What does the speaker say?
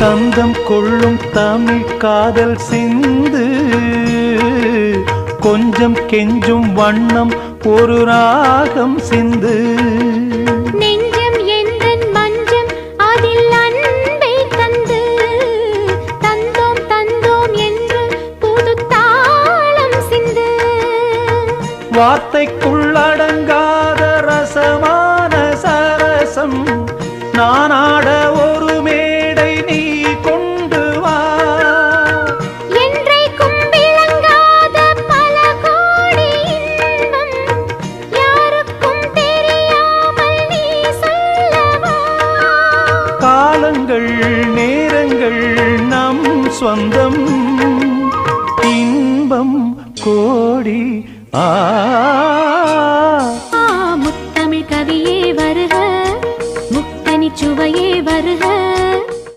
தந்தம் கொள்ளும் தமிழ் காதல் சிந்து கொஞ்சம் கெஞ்சும் வண்ணம் ஒரு ராகம் சிந்து நெஞ்சம் எந்தன் மஞ்சம் அதில் அன்பை தந்து தந்தோம் தந்தோம் என்று புது தாளம் சிந்து வார்த்தைக்குள்ளடங்காத ரசமான சரசம் நானாட ஒரு மேடை நீ கொண்டு வா என்றைக்கும் விளங்காத பல கோடி இன்பம் யாருக்கும் தெரியாமல் நீ சொல்லவா காலங்கள் நேரங்கள் நம் சொந்தம் இன்பம் கோடி